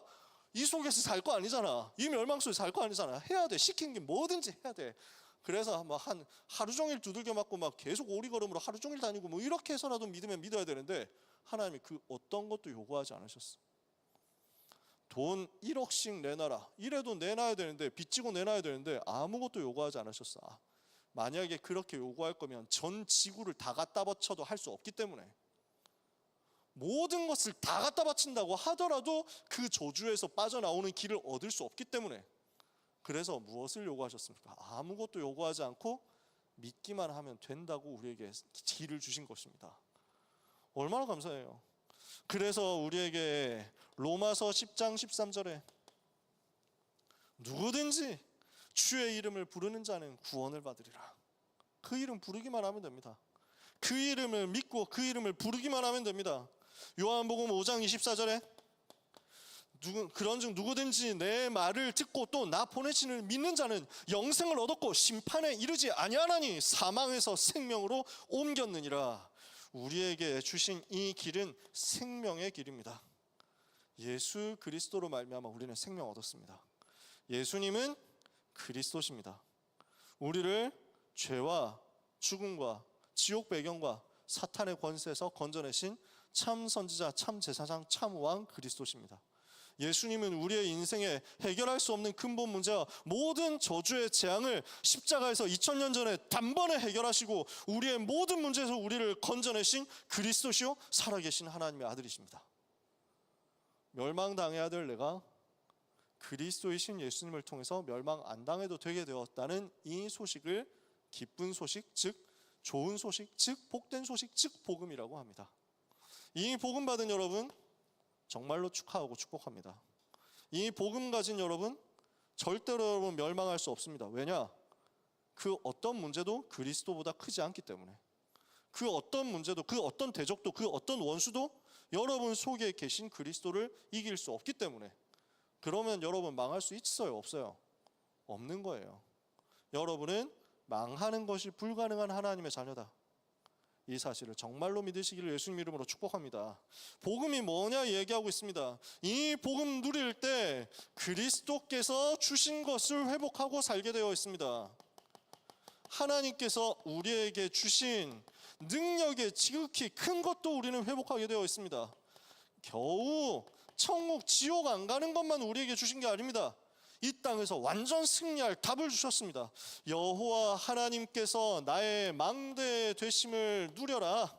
이 속에서 살 거 아니잖아. 이 멸망 속에서 살 거 아니잖아. 해야 돼. 시킨 게 뭐든지 해야 돼. 그래서 막 한 하루 종일 두들겨 맞고 막 계속 오리걸음으로 하루 종일 다니고 뭐 이렇게 해서라도 믿으면 믿어야 되는데, 하나님이 그 어떤 것도 요구하지 않으셨어. 돈 1억씩 내놔라. 이래도 내놔야 되는데, 빚지고 내놔야 되는데 아무것도 요구하지 않으셨어. 만약에 그렇게 요구할 거면 전 지구를 다 갖다 바쳐도 할 수 없기 때문에, 모든 것을 다 갖다 바친다고 하더라도 그 저주에서 빠져나오는 길을 얻을 수 없기 때문에, 그래서 무엇을 요구하셨습니까? 아무것도 요구하지 않고 믿기만 하면 된다고 우리에게 길을 주신 것입니다. 얼마나 감사해요. 그래서 우리에게 로마서 10장 13절에 누구든지 주의 이름을 부르는 자는 구원을 받으리라. 그 이름 부르기만 하면 됩니다. 그 이름을 믿고 그 이름을 부르기만 하면 됩니다. 요한복음 5장 24절에 그런즉 누구든지 내 말을 듣고 또 나 보내신을 믿는 자는 영생을 얻었고 심판에 이르지 아니하나니 사망에서 생명으로 옮겼느니라. 우리에게 주신 이 길은 생명의 길입니다. 예수 그리스도로 말미암아 우리는 생명 얻었습니다. 예수님은 그리스도십니다. 우리를 죄와 죽음과 지옥 배경과 사탄의 권세에서 건져내신 참 선지자, 참 제사장, 참 왕 그리스도십니다. 예수님은 우리의 인생에 해결할 수 없는 근본 문제와 모든 저주의 재앙을 십자가에서 2000년 전에 단번에 해결하시고 우리의 모든 문제에서 우리를 건져내신 그리스도시요 살아계신 하나님의 아들이십니다. 멸망당해야 될 내가 그리스도이신 예수님을 통해서 멸망 안 당해도 되게 되었다는 이 소식을 기쁜 소식, 즉 좋은 소식, 즉 복된 소식, 즉 복음이라고 합니다. 이 복음 받은 여러분 정말로 축하하고 축복합니다. 이 복음 가진 여러분 절대로 여러분 멸망할 수 없습니다. 왜냐? 그 어떤 문제도 그리스도보다 크지 않기 때문에, 그 어떤 문제도, 그 어떤 대적도, 그 어떤 원수도 여러분 속에 계신 그리스도를 이길 수 없기 때문에. 그러면 여러분 망할 수 있어요? 없어요? 없는 거예요. 여러분은 망하는 것이 불가능한 하나님의 자녀다. 이 사실을 정말로 믿으시기를 예수님 이름으로 축복합니다. 복음이 뭐냐 얘기하고 있습니다. 이 복음 누릴 때 그리스도께서 주신 것을 회복하고 살게 되어 있습니다. 하나님께서 우리에게 주신 능력의 지극히 큰 것도 우리는 회복하게 되어 있습니다. 겨우 천국 지옥 안 가는 것만 우리에게 주신 게 아닙니다. 이 땅에서 완전 승리할 답을 주셨습니다. 여호와 하나님께서 나의 망대 되심을 누려라.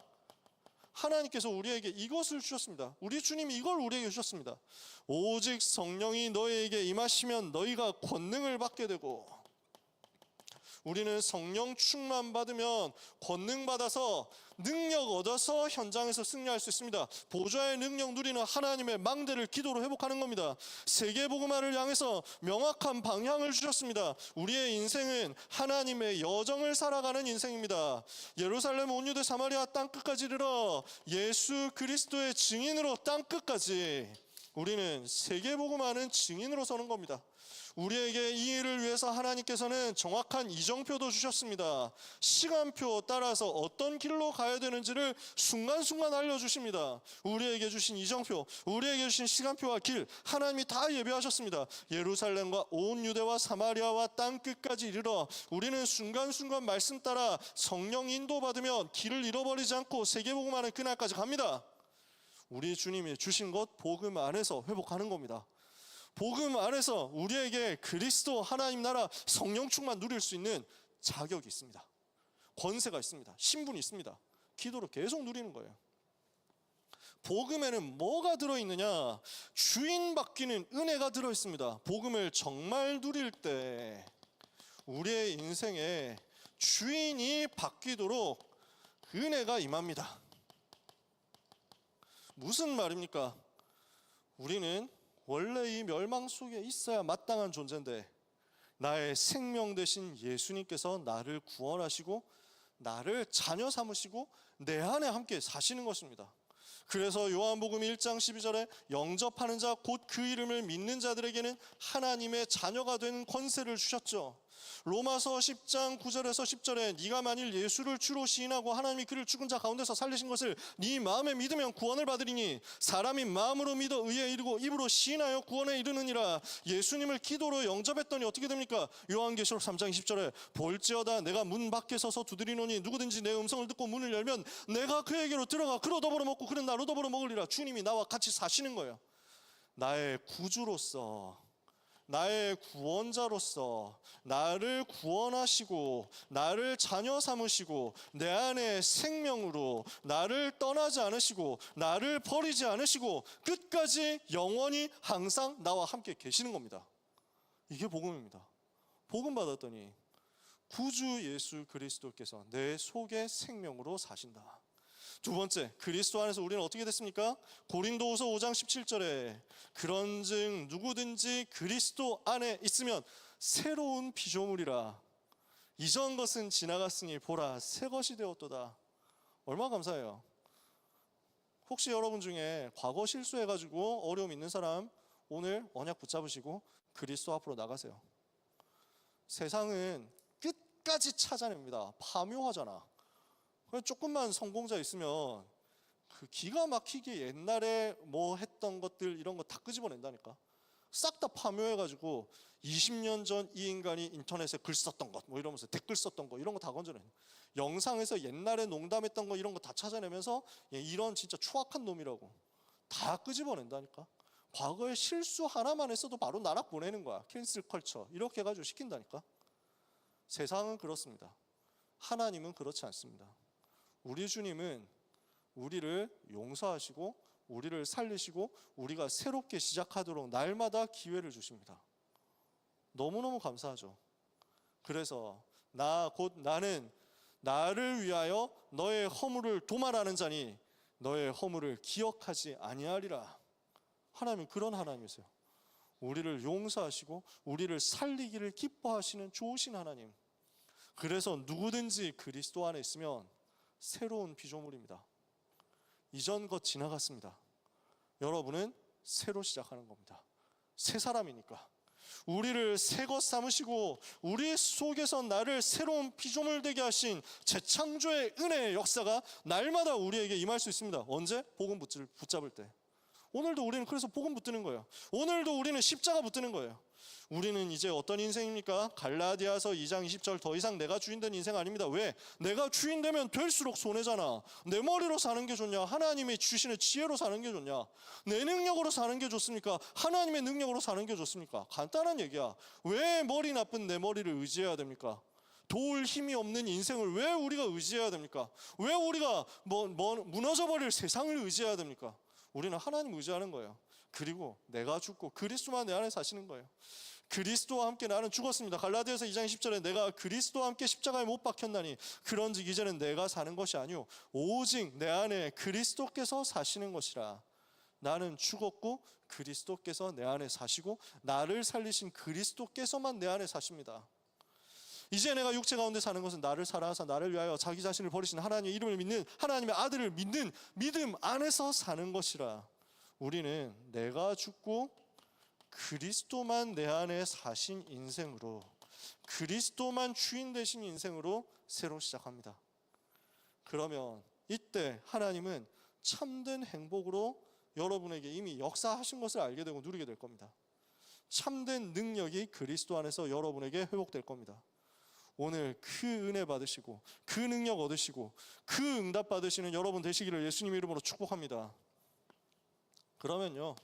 하나님께서 우리에게 이것을 주셨습니다. 우리 주님이 이걸 우리에게 주셨습니다. 오직 성령이 너희에게 임하시면 너희가 권능을 받게 되고, 우리는 성령 충만 받으면 권능 받아서 능력 얻어서 현장에서 승리할 수 있습니다. 보좌의 능력 누리는 하나님의 망대를 기도로 회복하는 겁니다. 세계복음화를 향해서 명확한 방향을 주셨습니다. 우리의 인생은 하나님의 여정을 살아가는 인생입니다. 예루살렘 온 유대 사마리아 땅끝까지 이르러 예수 그리스도의 증인으로 땅끝까지 우리는 세계복음화는 증인으로 서는 겁니다. 우리에게 이 일을 위해서 하나님께서는 정확한 이정표도 주셨습니다. 시간표 따라서 어떤 길로 가야 되는지를 순간순간 알려주십니다. 우리에게 주신 이정표, 우리에게 주신 시간표와 길, 하나님이 다 예배하셨습니다. 예루살렘과 온 유대와 사마리아와 땅끝까지 이르러 우리는 순간순간 말씀 따라 성령 인도받으며 길을 잃어버리지 않고 세계복음하는 그날까지 갑니다. 우리 주님이 주신 것 복음 안에서 회복하는 겁니다. 복음 안에서 우리에게 그리스도 하나님 나라 성령 충만 누릴 수 있는 자격이 있습니다. 권세가 있습니다. 신분이 있습니다. 기도로 계속 누리는 거예요. 복음에는 뭐가 들어있느냐? 주인 바뀌는 은혜가 들어있습니다. 복음을 정말 누릴 때 우리의 인생에 주인이 바뀌도록 은혜가 임합니다. 무슨 말입니까? 우리는 원래 이 멸망 속에 있어야 마땅한 존재인데 나의 생명 되신 예수님께서 나를 구원하시고 나를 자녀 삼으시고 내 안에 함께 사시는 것입니다. 그래서 요한복음 1장 12절에 영접하는 자 곧 그 이름을 믿는 자들에게는 하나님의 자녀가 된 권세를 주셨죠. 로마서 10장 9절에서 10절에 네가 만일 예수를 주로 시인하고 하나님이 그를 죽은 자 가운데서 살리신 것을 네 마음에 믿으면 구원을 받으리니 사람이 마음으로 믿어 의에 이르고 입으로 시인하여 구원에 이르느니라. 예수님을 기도로 영접했더니 어떻게 됩니까? 요한계시록 3장 20절에 볼지어다 내가 문 밖에 서서 두드리노니 누구든지 내 음성을 듣고 문을 열면 내가 그에게로 들어가 그로 더불어 먹고 그는 나로 더불어 먹으리라. 주님이 나와 같이 사시는 거예요. 나의 구주로서, 나의 구원자로서 나를 구원하시고 나를 자녀 삼으시고 내 안에 생명으로 나를 떠나지 않으시고 나를 버리지 않으시고 끝까지 영원히 항상 나와 함께 계시는 겁니다. 이게 복음입니다. 복음 받았더니 구주 예수 그리스도께서 내 속에 생명으로 사신다. 두 번째, 그리스도 안에서 우리는 어떻게 됐습니까? 고린도후서 5장 17절에 그런즉 누구든지 그리스도 안에 있으면 새로운 피조물이라. 이전 것은 지나갔으니 보라 새 것이 되었도다. 얼마나 감사해요. 혹시 여러분 중에 과거 실수해가지고 어려움 있는 사람 오늘 언약 붙잡으시고 그리스도 앞으로 나가세요. 세상은 끝까지 찾아냅니다. 파묘하잖아. 조금만 성공자 있으면 그 기가 막히게 옛날에 뭐 했던 것들 이런 거 다 끄집어낸다니까. 싹 다 파묘해가지고 20년 전 이 인간이 인터넷에 글 썼던 것 뭐 이러면서 댓글 썼던 거 이런 거 다 건져내. 영상에서 옛날에 농담했던 거 이런 거 다 찾아내면서 이런 진짜 추악한 놈이라고 다 끄집어낸다니까. 과거에 실수 하나만 했어도 바로 나락 보내는 거야. 캔슬 컬처 이렇게 해가지고 시킨다니까. 세상은 그렇습니다. 하나님은 그렇지 않습니다. 우리 주님은 우리를 용서하시고 우리를 살리시고 우리가 새롭게 시작하도록 날마다 기회를 주십니다. 너무너무 감사하죠. 그래서 나는 나를 위하여 너의 허물을 도말하는 자니 너의 허물을 기억하지 아니하리라. 하나님은 그런 하나님이세요. 우리를 용서하시고 우리를 살리기를 기뻐하시는 좋으신 하나님. 그래서 누구든지 그리스도 안에 있으면 새로운 피조물입니다. 이전 것 지나갔습니다. 여러분은 새로 시작하는 겁니다. 새 사람이니까. 우리를 새 것 삼으시고 우리 속에서 나를 새로운 피조물 되게 하신 재창조의 은혜의 역사가 날마다 우리에게 임할 수 있습니다. 언제? 복음 붙잡을 때. 오늘도 우리는 그래서 복음 붙드는 거예요. 오늘도 우리는 십자가 붙드는 거예요. 우리는 이제 어떤 인생입니까? 갈라디아서 2장 20절 더 이상 내가 주인 된 인생 아닙니다. 왜? 내가 주인 되면 될수록 손해잖아. 내 머리로 사는 게 좋냐? 하나님이 주시는 지혜로 사는 게 좋냐? 내 능력으로 사는 게 좋습니까? 하나님의 능력으로 사는 게 좋습니까? 간단한 얘기야. 왜 머리 나쁜 내 머리를 의지해야 됩니까? 도울 힘이 없는 인생을 왜 우리가 의지해야 됩니까? 왜 우리가 무너져버릴 세상을 의지해야 됩니까? 우리는 하나님 의지하는 거예요. 그리고 내가 죽고 그리스도만 내 안에 사시는 거예요. 그리스도와 함께 나는 죽었습니다. 갈라디아서 2장 10절에 내가 그리스도와 함께 십자가에 못 박혔나니 그런즉 이제는 내가 사는 것이 아니요 오직 내 안에 그리스도께서 사시는 것이라. 나는 죽었고 그리스도께서 내 안에 사시고 나를 살리신 그리스도께서만 내 안에 사십니다. 이제 내가 육체 가운데 사는 것은 나를 사랑하사 나를 위하여 자기 자신을 버리신 하나님의 이름을 믿는 하나님의 아들을 믿는 믿음 안에서 사는 것이라. 우리는 내가 죽고 그리스도만 내 안에 사신 인생으로, 그리스도만 주인 되신 인생으로 새로 시작합니다. 그러면 이때 하나님은 참된 행복으로 여러분에게 이미 역사하신 것을 알게 되고 누리게 될 겁니다. 참된 능력이 그리스도 안에서 여러분에게 회복될 겁니다. 오늘 그 은혜 받으시고 그 능력 얻으시고 그 응답 받으시는 여러분 되시기를 예수님의 이름으로 축복합니다. 그러면요,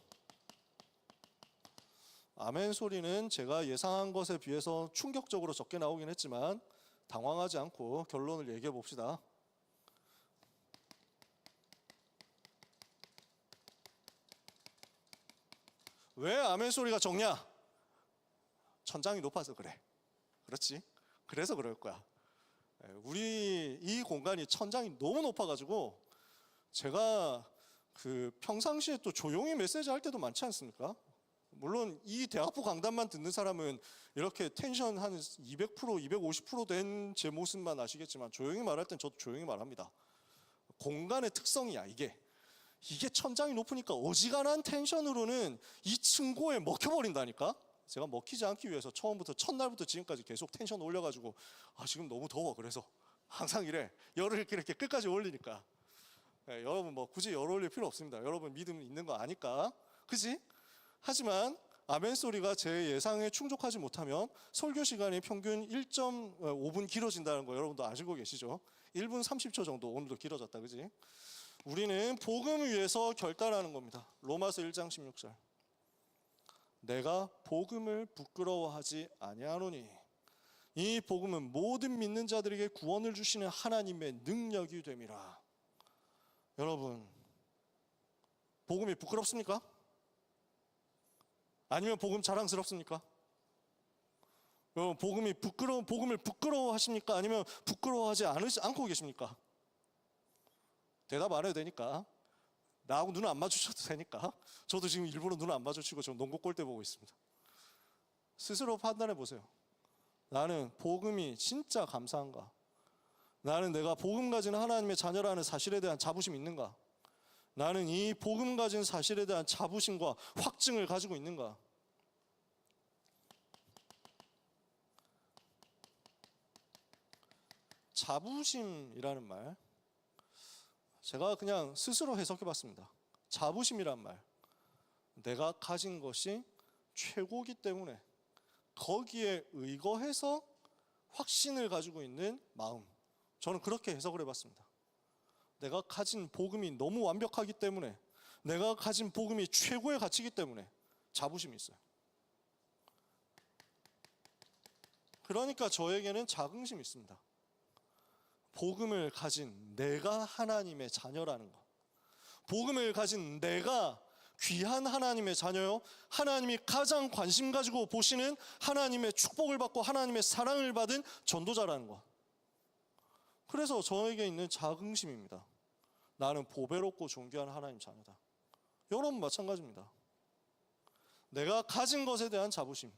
아멘 소리는 제가 예상한 것에 비해서 충격적으로 적게 나오긴 했지만 당황하지 않고 결론을 얘기해 봅시다. 왜 아멘 소리가 적냐? 천장이 높아서 그래. 그렇지? 그래서 그럴 거야. 우리 이 공간이 천장이 너무 높아가지고 제가 평상시에 또 조용히 메시지 할 때도 많지 않습니까? 물론 이 대학부 강단만 듣는 사람은 이렇게 텐션 한 200%, 250% 된 제 모습만 아시겠지만 조용히 말할 땐 저도 조용히 말합니다. 공간의 특성이야 이게. 이게 천장이 높으니까 어지간한 텐션으로는 이 층고에 먹혀버린다니까. 제가 먹히지 않기 위해서 처음부터 첫날부터 지금까지 계속 텐션 올려가지고 지금 너무 더워 그래서 항상 이래. 열을 이렇게 끝까지 올리니까. 여러분 뭐 굳이 열 올릴 필요 없습니다. 여러분 믿음 있는 거 아니까. 그지? 하지만 아멘 소리가 제 예상에 충족하지 못하면 설교 시간이 평균 1.5분 길어진다는 거 여러분도 아시고 계시죠? 1분 30초 정도 오늘도 길어졌다. 그지? 우리는 복음 위에서 결단하는 겁니다. 로마서 1장 16절. 내가 복음을 부끄러워하지 아니하노니 이 복음은 모든 믿는 자들에게 구원을 주시는 하나님의 능력이 됨이라. 여러분, 복음이 부끄럽습니까? 아니면 복음 자랑스럽습니까? 여러분, 복음을 부끄러워하십니까? 아니면 부끄러워하지 않고 계십니까? 대답 안 해도 되니까. 나하고 눈 안 마주쳐도 되니까. 저도 지금 일부러 눈 안 마주치고 저 농구 골대 보고 있습니다. 스스로 판단해 보세요. 나는 복음이 진짜 감사한가? 나는 내가 복음 가진 하나님의 자녀라는 사실에 대한 자부심이 있는가? 나는 이 복음 가진 사실에 대한 자부심과 확증을 가지고 있는가? 자부심이라는 말, 제가 그냥 스스로 해석해 봤습니다. 자부심이란 말, 내가 가진 것이 최고기 때문에 거기에 의거해서 확신을 가지고 있는 마음, 저는 그렇게 해석을 해봤습니다. 내가 가진 복음이 너무 완벽하기 때문에, 내가 가진 복음이 최고의 가치이기 때문에 자부심이 있어요. 그러니까 저에게는 자긍심이 있습니다. 복음을 가진 내가 하나님의 자녀라는 것, 복음을 가진 내가 귀한 하나님의 자녀요, 하나님이 가장 관심 가지고 보시는, 하나님의 축복을 받고 하나님의 사랑을 받은 전도자라는 것. 그래서 저에게 있는 자긍심입니다. 나는 보배롭고 존귀한 하나님 자녀다. 여러분 마찬가지입니다. 내가 가진 것에 대한 자부심,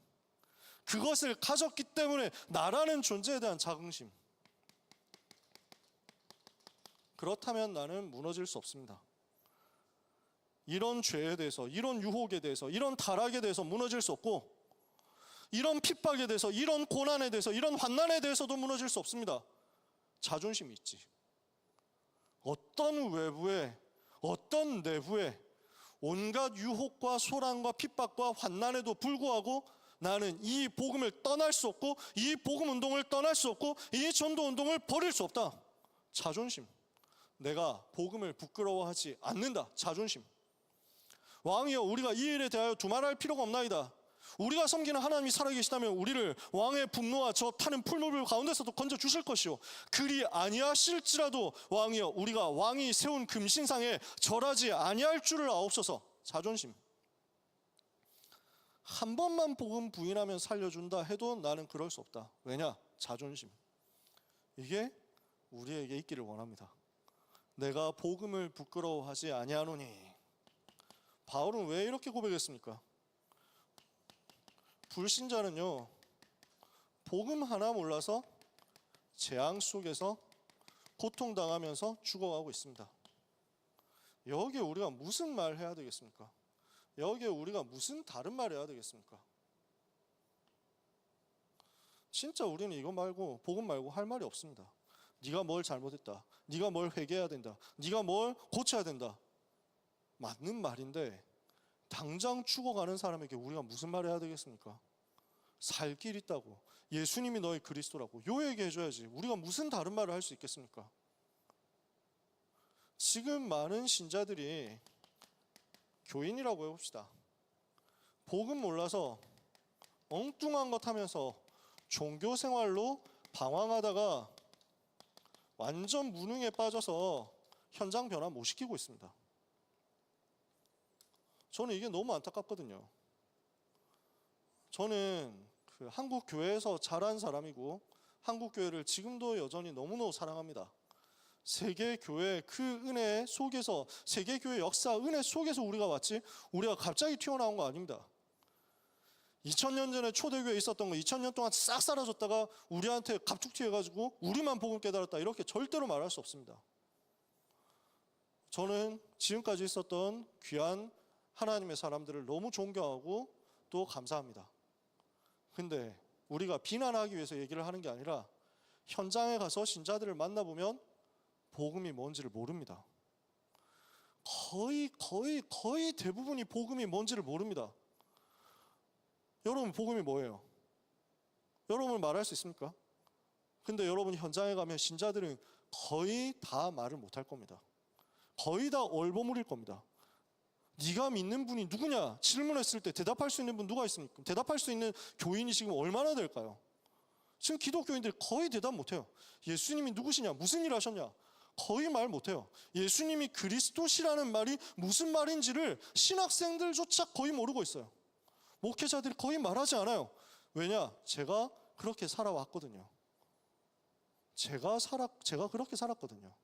그것을 가졌기 때문에 나라는 존재에 대한 자긍심. 그렇다면 나는 무너질 수 없습니다. 이런 죄에 대해서, 이런 유혹에 대해서, 이런 타락에 대해서 무너질 수 없고, 이런 핍박에 대해서, 이런 고난에 대해서, 이런 환난에 대해서도 무너질 수 없습니다. 자존심이 있지. 어떤 외부에, 어떤 내부에 온갖 유혹과 소란과 핍박과 환난에도 불구하고 나는 이 복음을 떠날 수 없고, 이 복음 운동을 떠날 수 없고, 이 전도 운동을 버릴 수 없다. 자존심. 내가 복음을 부끄러워하지 않는다. 자존심. 왕이여, 우리가 이 일에 대하여 두말할 필요가 없나이다. 우리가 섬기는 하나님이 살아계시다면 우리를 왕의 분노와 저 타는 풀무불 가운데서도 건져 주실 것이요, 그리 아니하실지라도 왕이여, 우리가 왕이 세운 금신상에 절하지 아니할 줄을 아옵소서. 자존심. 한 번만 복음 부인하면 살려준다 해도 나는 그럴 수 없다. 왜냐? 자존심. 이게 우리에게 있기를 원합니다. 내가 복음을 부끄러워하지 아니하노니. 바울은 왜 이렇게 고백했습니까? 불신자는요, 복음 하나 몰라서 재앙 속에서 고통당하면서 죽어가고 있습니다. 여기에 우리가 무슨 말 해야 되겠습니까? 여기에 우리가 무슨 다른 말 해야 되겠습니까? 진짜 우리는 이거 말고, 복음 말고 할 말이 없습니다. 네가 뭘 잘못했다, 네가 뭘 회개해야 된다, 네가 뭘 고쳐야 된다. 맞는 말인데 당장 죽어가는 사람에게 우리가 무슨 말을 해야 되겠습니까? 살 길 있다고, 예수님이 너의 그리스도라고 요 얘기해줘야지 우리가 무슨 다른 말을 할 수 있겠습니까? 지금 많은 신자들이 교인이라고 해봅시다. 복음 몰라서 엉뚱한 것 하면서 종교 생활로 방황하다가 완전 무능에 빠져서 현장 변화 못 시키고 있습니다. 저는 이게 너무 안타깝거든요. 저는 한국 교회에서 자란 사람이고 한국 교회를 지금도 여전히 너무너무 사랑합니다. 세계 교회 그 은혜 속에서, 세계 교회 역사 은혜 속에서 우리가 왔지, 우리가 갑자기 튀어나온 거 아닙니다. 2000년 전에 초대교회에 있었던 거 2000년 동안 싹 사라졌다가 우리한테 갑툭튀 해가지고 우리만 복음 깨달았다, 이렇게 절대로 말할 수 없습니다. 저는 지금까지 있었던 귀한 하나님의 사람들을 너무 존경하고 또 감사합니다. 근데 우리가 비난하기 위해서 얘기를 하는 게 아니라 현장에 가서 신자들을 만나보면 복음이 뭔지를 모릅니다. 거의 대부분이 복음이 뭔지를 모릅니다. 여러분, 복음이 뭐예요? 여러분 말할 수 있습니까? 근데 여러분 현장에 가면 신자들은 거의 다 말을 못할 겁니다. 거의 다 얼버무릴 겁니다. 네가 믿는 분이 누구냐? 질문했을 때 대답할 수 있는 분 누가 있습니까? 대답할 수 있는 교인이 지금 얼마나 될까요? 지금 기독교인들이 거의 대답 못해요. 예수님이 누구시냐? 무슨 일 하셨냐? 거의 말 못해요. 예수님이 그리스도시라는 말이 무슨 말인지를 신학생들조차 거의 모르고 있어요. 목회자들이 거의 말하지 않아요. 왜냐? 제가 그렇게 살아왔거든요. 제가 그렇게 살았거든요.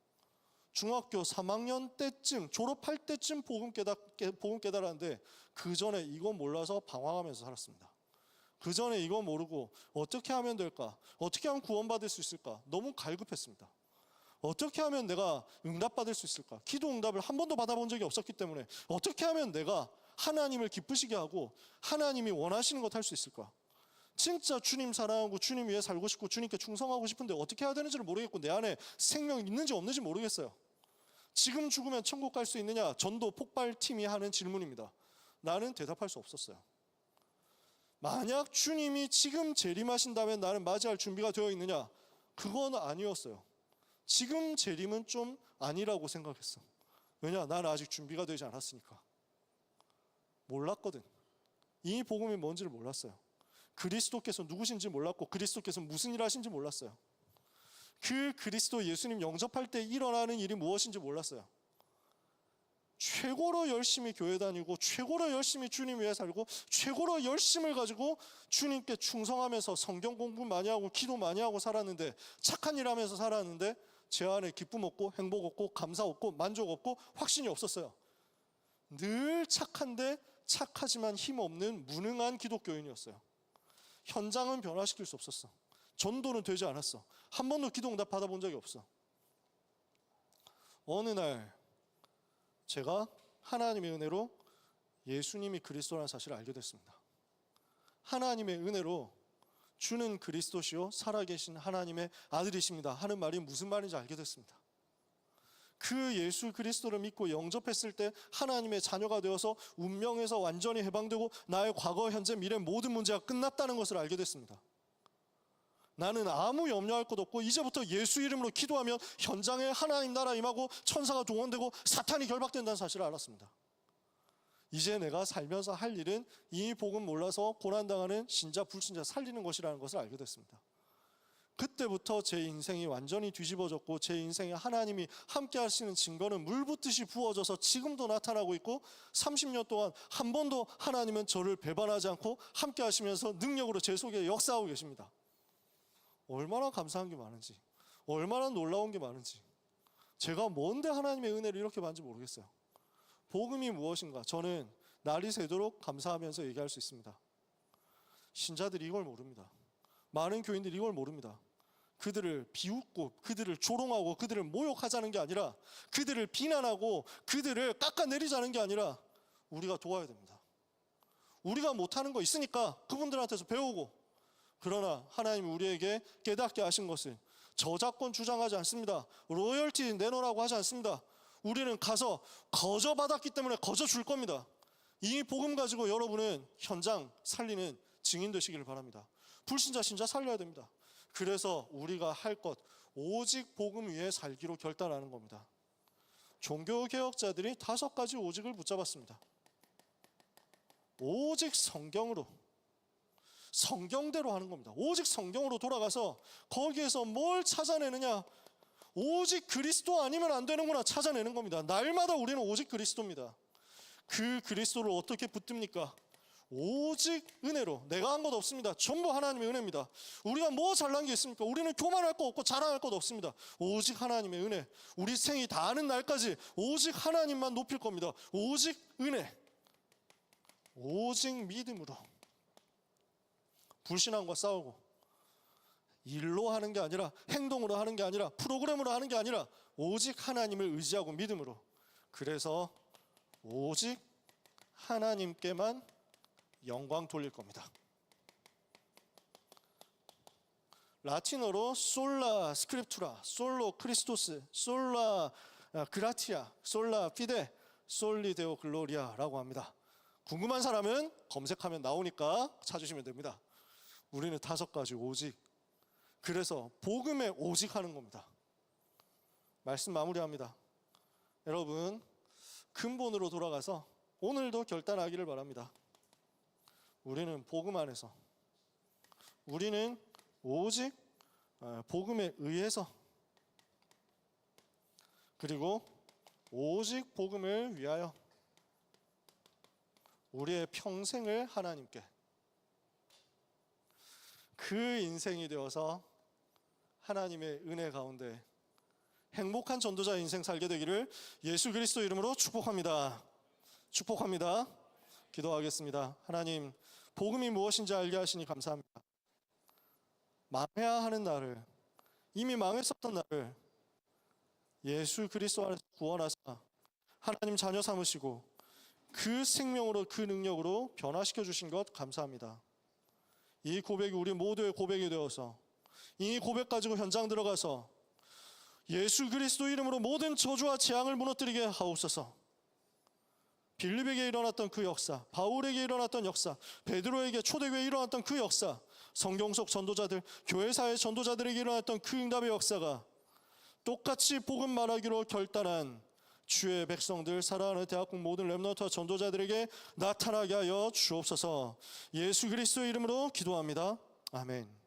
중학교 3학년 때쯤, 졸업할 때쯤 복음 깨달았는데 그 전에 이거 몰라서 방황하면서 살았습니다. 그 전에 이거 모르고 어떻게 하면 될까? 어떻게 하면 구원받을 수 있을까? 너무 갈급했습니다. 어떻게 하면 내가 응답받을 수 있을까? 기도 응답을 한 번도 받아본 적이 없었기 때문에 어떻게 하면 내가 하나님을 기쁘시게 하고 하나님이 원하시는 것 할 수 있을까? 진짜 주님 사랑하고 주님 위해 살고 싶고 주님께 충성하고 싶은데 어떻게 해야 되는지를 모르겠고 내 안에 생명이 있는지 없는지 모르겠어요. 지금 죽으면 천국 갈 수 있느냐? 전도 폭발팀이 하는 질문입니다. 나는 대답할 수 없었어요. 만약 주님이 지금 재림하신다면 나는 맞이할 준비가 되어 있느냐? 그건 아니었어요. 지금 재림은 좀 아니라고 생각했어. 왜냐? 나는 아직 준비가 되지 않았으니까. 몰랐거든. 이 복음이 뭔지를 몰랐어요. 그리스도께서 누구신지 몰랐고 그리스도께서 무슨 일 하신지 몰랐어요. 그 그리스도 예수님 영접할 때 일어나는 일이 무엇인지 몰랐어요. 최고로 열심히 교회 다니고 최고로 열심히 주님 위해 살고 최고로 열심을 가지고 주님께 충성하면서 성경 공부 많이 하고 기도 많이 하고 살았는데, 착한 일 하면서 살았는데 제 안에 기쁨 없고 행복 없고 감사 없고 만족 없고 확신이 없었어요. 늘 착한데 착하지만 힘없는 무능한 기독교인이었어요. 현장은 변화시킬 수 없었어. 전도는 되지 않았어. 한 번도 기도응답 받아본 적이 없어. 어느 날 제가 하나님의 은혜로 예수님이 그리스도라는 사실을 알게 됐습니다. 하나님의 은혜로 주는 그리스도시요 살아계신 하나님의 아들이십니다 하는 말이 무슨 말인지 알게 됐습니다. 그 예수 그리스도를 믿고 영접했을 때 하나님의 자녀가 되어서 운명에서 완전히 해방되고 나의 과거, 현재, 미래 모든 문제가 끝났다는 것을 알게 됐습니다. 나는 아무 염려할 것 없고 이제부터 예수 이름으로 기도하면 현장에 하나님 나라 임하고 천사가 동원되고 사탄이 결박된다는 사실을 알았습니다. 이제 내가 살면서 할 일은 이 복음 몰라서 고난당하는 신자 불신자 살리는 것이라는 것을 알게 됐습니다. 그때부터 제 인생이 완전히 뒤집어졌고 제 인생에 하나님이 함께 하시는 증거는 물붓듯이 부어져서 지금도 나타나고 있고 30년 동안 한 번도 하나님은 저를 배반하지 않고 함께 하시면서 능력으로 제 속에 역사하고 계십니다. 얼마나 감사한 게 많은지, 얼마나 놀라운 게 많은지, 제가 뭔데 하나님의 은혜를 이렇게 받는지 모르겠어요. 복음이 무엇인가? 저는 날이 새도록 감사하면서 얘기할 수 있습니다. 신자들이 이걸 모릅니다. 많은 교인들이 이걸 모릅니다. 그들을 비웃고 그들을 조롱하고 그들을 모욕하자는 게 아니라, 그들을 비난하고 그들을 깎아내리자는 게 아니라 우리가 도와야 됩니다. 우리가 못하는 거 있으니까 그분들한테서 배우고, 그러나 하나님이 우리에게 깨닫게 하신 것은 저작권 주장하지 않습니다. 로열티 내놓으라고 하지 않습니다. 우리는 가서 거저 받았기 때문에 거저 줄 겁니다. 이 복음 가지고 여러분은 현장 살리는 증인 되시기를 바랍니다. 불신자 신자 살려야 됩니다. 그래서 우리가 할 것 오직 복음 위에 살기로 결단하는 겁니다. 종교개혁자들이 5가지 오직을 붙잡았습니다. 오직 성경대로 하는 겁니다. 오직 성경으로 돌아가서 거기에서 뭘 찾아내느냐? 오직 그리스도 아니면 안 되는구나 찾아내는 겁니다. 날마다 우리는 오직 그리스도입니다. 그 그리스도를 어떻게 붙듭니까? 오직 은혜로. 내가 한 것 없습니다. 전부 하나님의 은혜입니다. 우리가 뭐 잘난 게 있습니까? 우리는 교만할 것 없고 자랑할 것 없습니다. 오직 하나님의 은혜. 우리 생이 다하는 날까지 오직 하나님만 높일 겁니다. 오직 은혜, 오직 믿음으로. 불신앙과 싸우고 일로 하는 게 아니라, 행동으로 하는 게 아니라, 프로그램으로 하는 게 아니라 오직 하나님을 의지하고 믿음으로. 그래서 오직 하나님께만 영광 돌릴 겁니다. 라틴어로 솔라 스크립투라, 솔로 크리스토스, 솔라 그라티아, 솔라 피데, 솔리 데오 글로리아라고 합니다. 궁금한 사람은 검색하면 나오니까 찾으시면 됩니다. 우리는 5가지 오직. 그래서 복음에 오직 하는 겁니다. 말씀 마무리합니다. 여러분, 근본으로 돌아가서 오늘도 결단하기를 바랍니다. 우리는 복음 안에서, 우리는 오직 복음에 의해서, 그리고 오직 복음을 위하여 우리의 평생을 하나님께, 그 인생이 되어서 하나님의 은혜 가운데 행복한 전도자 인생 살게 되기를 예수 그리스도 이름으로 축복합니다. 축복합니다. 기도하겠습니다. 하나님, 복음이 무엇인지 알게 하시니 감사합니다. 망해야 하는 나를, 이미 망했었던 나를 예수 그리스도 안에서 구원하사 하나님 자녀 삼으시고 그 생명으로, 그 능력으로 변화시켜 주신 것 감사합니다. 이 고백이 우리 모두의 고백이 되어서 이 고백 가지고 현장 들어가서 예수 그리스도 이름으로 모든 저주와 재앙을 무너뜨리게 하옵소서. 빌립에게 일어났던 그 역사, 바울에게 일어났던 역사, 베드로에게 초대교회에 일어났던 그 역사, 성경 속 전도자들, 교회사의 전도자들에게 일어났던 그 응답의 역사가 똑같이 복음 말하기로 결단한 주의 백성들, 사랑하는 대학국 모든 렘넌트와 전도자들에게 나타나게 하여 주옵소서. 예수 그리스도의 이름으로 기도합니다. 아멘.